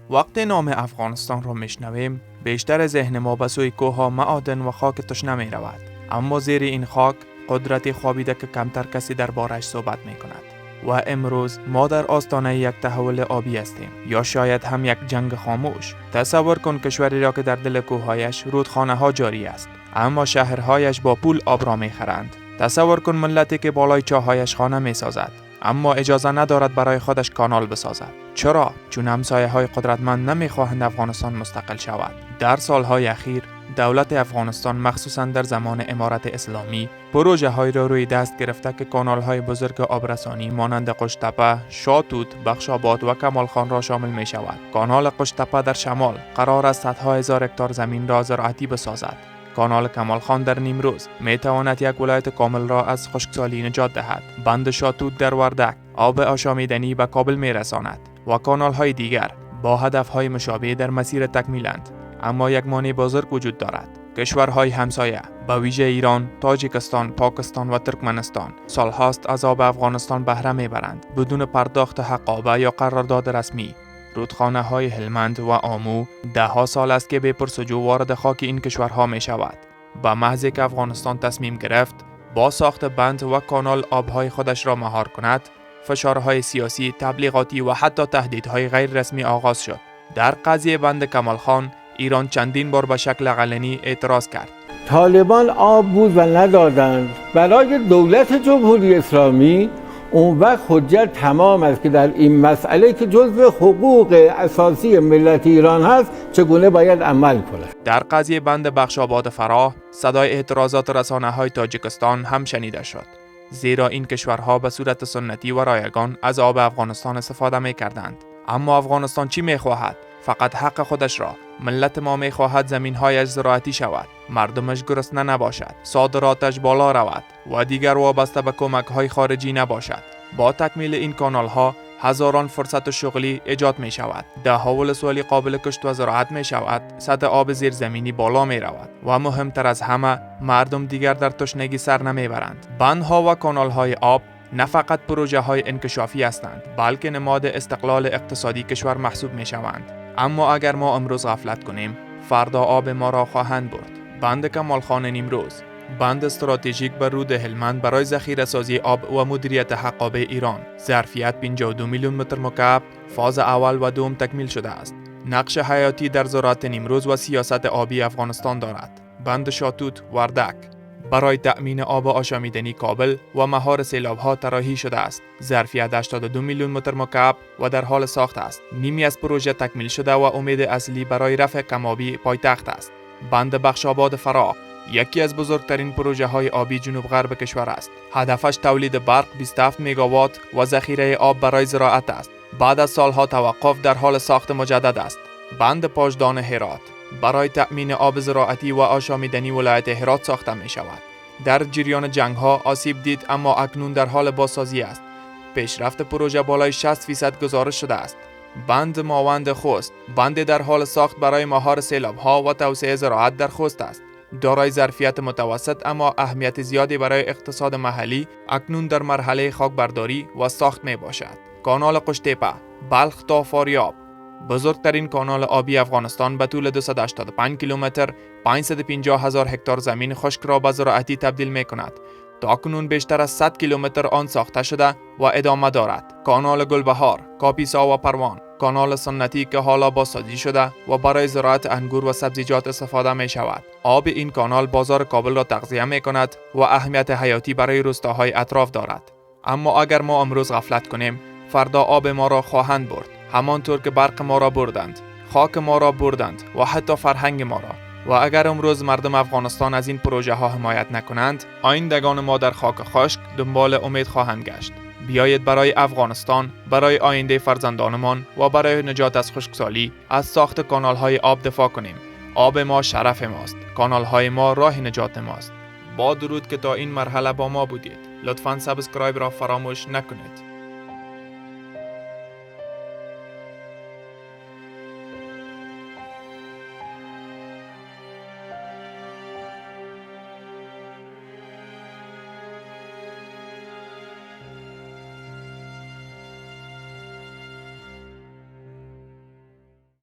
وقتی نام افغانستان را میشنویم، بیشتر ذهن ما به سوی کوه‌ها، معادن و خاک تشنه می رود. اما زیر این خاک قدرتی خوابیده که کمتر کسی دربارش صحبت می کند. و امروز ما در آستانه یک تحول آبی هستیم، یا شاید هم یک جنگ خاموش. تصور کن کشوری را که در دل کوه‌هایش رودخانه ها جاری است، اما شهرهایش با پول آب را می خرند. تصور کن ملتی که بالای چاهایش خانه می سازد، اما اجازه ندارد برای خودش کانال بسازد. چرا؟ چون همسایه‌های قدرتمند نمی‌خواهند افغانستان مستقل شود. در سالهای اخیر دولت افغانستان مخصوصاً در زمان امارت اسلامی پروژه‌هایی را روی دست گرفته که کانال‌های بزرگ آبرسانی مانند قشت‌تپه، شاتوت، بخشاباد و کمالخان را شامل می‌شود. کانال قشت‌تپه در شمال قرار است صدها هزار هکتار زمین را زراعتی بسازد. کانال کمالخان در نیمروز می تواند یک ولایت کامل را از خشکسالی نجات دهد. بند شاتوت در وردک آب آشامیدنی به کابل می رساند و کانال های دیگر با هدف های مشابه در مسیر تکمیلند. اما یک مانع بزرگ وجود دارد. کشورهای همسایه به ویژه ایران، تاجیکستان، پاکستان و ترکمنستان سالهاست از آب افغانستان بهره میبرند بدون پرداخت حقابه یا قرارداد رسمی. رودخانه های هلمند و آمو ده ها سال است که بے پرسجو وارد خاک این کشورها می شود. به محض که افغانستان تصمیم گرفت با ساخت بند و کانال آبهای خودش را مهار کند، فشارهای سیاسی، تبلیغاتی و حتی تهدیدهای غیر رسمی آغاز شد. در قضیه بند کمالخان ایران چندین بار به شکل علنی اعتراض کرد. طالبان آب بود و ندادند. برای دولت جمهوری اسلامی اون وقت حجت تمام است که در این مسئله که جزو حقوق اساسی ملت ایران هست چگونه باید عمل کند. در قضیه بند بخشاباد فراه صدای اعتراضات رسانه‌های تاجیکستان هم شنیده شد، زیرا این کشورها به صورت سنتی و رایگان از آب افغانستان استفاده می‌کردند. اما افغانستان چی می‌خواهد؟ فقط حق خودش را. ملت ما می‌خواهد زمین‌هایش زراعتی شود، مردمش گرسنه نباشد، صادراتش بالا رود و دیگر وابسته به کمک‌های خارجی نباشد. با تکمیل این کانال‌ها هزاران فرصت شغلی ایجاد می شود. ده‌ها ولسوالی قابل کشت و زراعت می شود. سطح آب زیرزمینی بالا می رود و مهمتر از همه مردم دیگر در تشنگی سر نمی برند. بندها و کانال‌های آب نه فقط پروژه‌های انکشافی هستند، بلکه نماد استقلال اقتصادی کشور محسوب می شوند. اما اگر ما امروز غفلت کنیم، فردا آب ما را خواهند برد. بند کمالخان نیمروز، بند استراتژیک بر رود هلمند برای ذخیره سازی آب و مدیریت حقابه ایران، ظرفیت 52 میلیون متر مکعب، فاز اول و دوم تکمیل شده است. نقش حیاتی در زراعت نیمروز و سیاست آبی افغانستان دارد. بند شاتوت وردک برای تأمین آب آشامیدنی کابل و مهار سیلاب‌ها طراحی شده است. ظرفیت 82 میلیون متر مکعب و در حال ساخت است. نیمی از پروژه تکمیل شده و امید اصلی برای رفع کم‌آبی پایتخت است. بند بخشاباد فراه یکی از بزرگترین پروژه های آبی جنوب غرب کشور است. هدفش تولید برق 27 مگاوات و ذخیره آب برای زراعت است. بعد از سالها توقف در حال ساخت مجدد است. بند پاشدان هرات برای تأمین آب زراعتی و آشامیدنی ولایت هرات ساخته می شود. در جریان جنگ ها آسیب دید اما اکنون در حال بازسازی است. پیشرفت پروژه بالای 60% گزارش شده است. بند ماوند خوست بند در حال ساخت برای مهار سیلاب ها و توسعه زراعت در خوست است. دارای ظرفیت متوسط اما اهمیت زیادی برای اقتصاد محلی، اکنون در مرحله خاکبرداری و ساخت می باشد. کانال قشت‌تپه بلخ تا فاریاب بزرگترین کانال آبی افغانستان به طول 285 کیلومتر 550 هزار هکتار زمین خشک را به زراعتی تبدیل می کند. تاکنون بیشتر از 100 کیلومتر آن ساخته شده و ادامه دارد. کانال گلبهار، کاپیسا و پروان کانال سنتی که حالا بازسازی شده و برای زراعت انگور و سبزیجات استفاده می شود. آب این کانال بازار کابل را تغذیه می کند و اهمیت حیاتی برای روستاهای اطراف دارد. اما اگر ما امروز غفلت کنیم، فردا آب ما را خواهند برد. همانطور که برق ما را بردند، خاک ما را بردند و حتی فرهنگ ما را. و اگر امروز مردم افغانستان از این پروژه ها حمایت نکنند، آیندگان ما در خاک خشک دنبال امید خواهند گشت. بیایید برای افغانستان، برای آینده فرزندانمان و برای نجات از خشکسالی از ساخت کانال‌های آب دفاع کنیم. آب ما شرف ماست، کانال‌های ما راه نجات ماست. با درود که تا این مرحله با ما بودید. لطفاً سابسکرایب را فراموش نکنید.